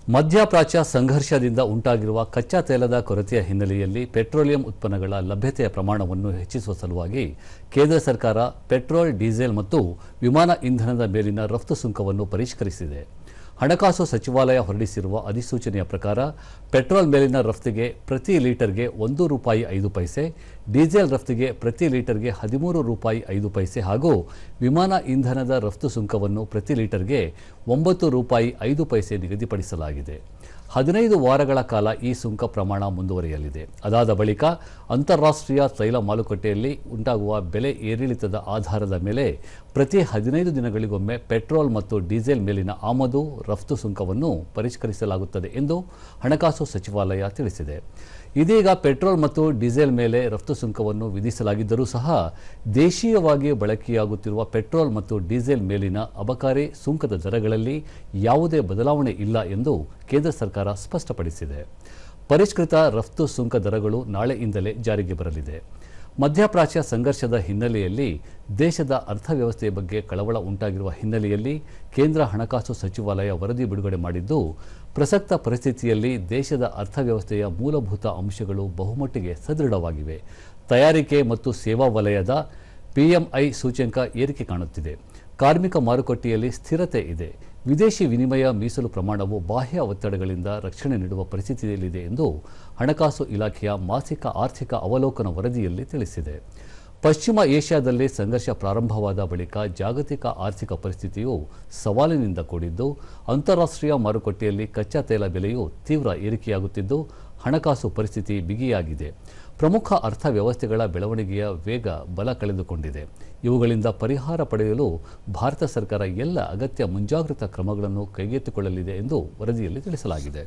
ಮಧ್ಯಪ್ರಾಚ್ಯ ಸಂಘರ್ಷದಿಂದ ಉಂಟಾಗಿರುವ ಕಚ್ಚಾ ತೈಲದ ಕೊರತೆಯ ಹಿನ್ನೆಲೆಯಲ್ಲಿ ಪೆಟ್ರೋಲಿಯಂ ಉತ್ಪನ್ನಗಳ ಲಭ್ಯತೆಯ ಪ್ರಮಾಣವನ್ನು ಹೆಚ್ಚಿಸುವ ಸಲುವಾಗಿ ಕೇಂದ್ರ ಸರ್ಕಾರ ಪೆಟ್ರೋಲ್, ಡೀಸೆಲ್ ಮತ್ತು ವಿಮಾನ ಇಂಧನದ ಮೇಲಿನ ರಫ್ತು ಸುಂಕವನ್ನು ಪರಿಷ್ಕರಿಸಿದೆ. ಹಣಕಾಸು ಸಚಿವಾಲಯ ಹೊರಡಿಸಿರುವ ಅಧಿಸೂಚನೆಯ ಪ್ರಕಾರ ಪೆಟ್ರೋಲ್ ಮೇಲಿನ ರಫ್ತಿಗೆ ಪ್ರತಿ ಲೀಟರ್ಗೆ ₹1.5, ಡೀಸೆಲ್ ರಫ್ತಿಗೆ ಪ್ರತಿ ಲೀಟರ್ಗೆ ₹13.5 ಹಾಗೂ ವಿಮಾನ ಇಂಧನದ ರಫ್ತು ಸುಂಕವನ್ನು ಪ್ರತಿ ಲೀಟರ್ಗೆ ₹9.5 ನಿಗದಿಪಡಿಸಲಾಗಿದೆ. 15 ವಾರಗಳ ಕಾಲ ಈ ಸುಂಕ ಪ್ರಮಾಣ ಮುಂದುವರಿಯಲಿದೆ. ಅದಾದ ಬಳಿಕ ಅಂತಾರಾಷ್ಟ್ರೀಯ ತೈಲ ಮಾರುಕಟ್ಟೆಯಲ್ಲಿ ಉಂಟಾಗುವ ಬೆಲೆ ಏರಿಳಿತದ ಆಧಾರದ ಮೇಲೆ ಪ್ರತಿ 15 ದಿನಗಳಿಗೊಮ್ಮೆ ಪೆಟ್ರೋಲ್ ಮತ್ತು ಡೀಸೆಲ್ ಮೇಲಿನ ಆಮದು ರಫ್ತು ಸುಂಕವನ್ನು ಪರಿಷ್ಕರಿಸಲಾಗುತ್ತದೆ ಎಂದು ಹಣಕಾಸು ಸಚಿವಾಲಯ ತಿಳಿಸಿದೆ. ಇದೀಗ ಪೆಟ್ರೋಲ್ ಮತ್ತು ಡೀಸೆಲ್ ಮೇಲೆ ರಫ್ತು ಸುಂಕವನ್ನು ವಿಧಿಸಲಾಗಿದ್ದರೂ ಸಹ ದೇಶೀಯವಾಗಿ ಬಳಕೆಯಾಗುತ್ತಿರುವ ಪೆಟ್ರೋಲ್ ಮತ್ತು ಡೀಸೆಲ್ ಮೇಲಿನ ಅಬಕಾರಿ ಸುಂಕದ ದರಗಳಲ್ಲಿ ಯಾವುದೇ ಬದಲಾವಣೆ ಇಲ್ಲ ಎಂದು ಕೇಂದ್ರ ಸರ್ಕಾರ ಸ್ಪಷ್ಟಪಡಿಸಿದೆ. ಪರಿಷ್ಕೃತ ರಫ್ತು ಸುಂಕ ದರಗಳು ನಾಳೆಯಿಂದಲೇ ಜಾರಿಗೆ ಬರಲಿದೆ. ಮಧ್ಯಪ್ರಾಚ್ಯ ಸಂಘರ್ಷದ ಹಿನ್ನೆಲೆಯಲ್ಲಿ ದೇಶದ ಅರ್ಥವ್ಯವಸ್ಥೆಯ ಬಗ್ಗೆ ಕಳವಳ ಉಂಟಾಗಿರುವ ಹಿನ್ನೆಲೆಯಲ್ಲಿ ಕೇಂದ್ರ ಹಣಕಾಸು ಸಚಿವಾಲಯ ವರದಿ ಬಿಡುಗಡೆ ಮಾಡಿದ್ದು, ಪ್ರಸಕ್ತ ಪರಿಸ್ಥಿತಿಯಲ್ಲಿ ದೇಶದ ಅರ್ಥವ್ಯವಸ್ಥೆಯ ಮೂಲಭೂತ ಅಂಶಗಳು ಬಹುಮಟ್ಟಿಗೆ ಸದೃಢವಾಗಿವೆ. ತಯಾರಿಕೆ ಮತ್ತು ಸೇವಾ ವಲಯದ PMI ಸೂಚ್ಯಂಕ ಏರಿಕೆ ಕಾಣುತ್ತಿದೆ. ಕಾರ್ಮಿಕ ಮಾರುಕಟ್ಟೆಯಲ್ಲಿ ಸ್ಥಿರತೆ ಇದೆ. ವಿದೇಶಿ ವಿನಿಮಯ ಮೀಸಲು ಪ್ರಮಾಣವು ಬಾಹ್ಯ ಒತ್ತಡಗಳಿಂದ ರಕ್ಷಣೆ ನೀಡುವ ಪರಿಸ್ಥಿತಿಯಲ್ಲಿದೆ ಎಂದು ಹಣಕಾಸು ಇಲಾಖೆಯ ಮಾಸಿಕ ಆರ್ಥಿಕ ಅವಲೋಕನ ವರದಿಯಲ್ಲಿ ತಿಳಿಸಿದೆ. ಪಶ್ಚಿಮ ಏಷ್ಯಾದಲ್ಲಿ ಸಂಘರ್ಷ ಪ್ರಾರಂಭವಾದ ಬಳಿಕ ಜಾಗತಿಕ ಆರ್ಥಿಕ ಪರಿಸ್ಥಿತಿಯು ಸವಾಲಿನಿಂದ ಕೂಡಿದ್ದು, ಅಂತಾರಾಷ್ಟ್ರೀಯ ಮಾರುಕಟ್ಟೆಯಲ್ಲಿ ಕಚ್ಚಾ ತೈಲ ಬೆಲೆಯು ತೀವ್ರ ಏರಿಕೆಯಾಗುತ್ತಿದ್ದು, ಹಣಕಾಸು ಪರಿಸ್ಥಿತಿ ಬಿಗಿಯಾಗಿದೆ. ಪ್ರಮುಖ ಅರ್ಥವ್ಯವಸ್ಥೆಗಳ ಬೆಳವಣಿಗೆಯ ವೇಗ ಬಲ ಕಳೆದುಕೊಂಡಿದೆ. ಇವುಗಳಿಂದ ಪರಿಹಾರ ಪಡೆಯಲು ಭಾರತ ಸರ್ಕಾರ ಎಲ್ಲ ಅಗತ್ಯ ಮುಂಜಾಗ್ರತಾ ಕ್ರಮಗಳನ್ನು ಕೈಗೆತ್ತಿಕೊಳ್ಳಲಿದೆ ಎಂದು ವರದಿಯಲ್ಲಿ ತಿಳಿಸಲಾಗಿದೆ.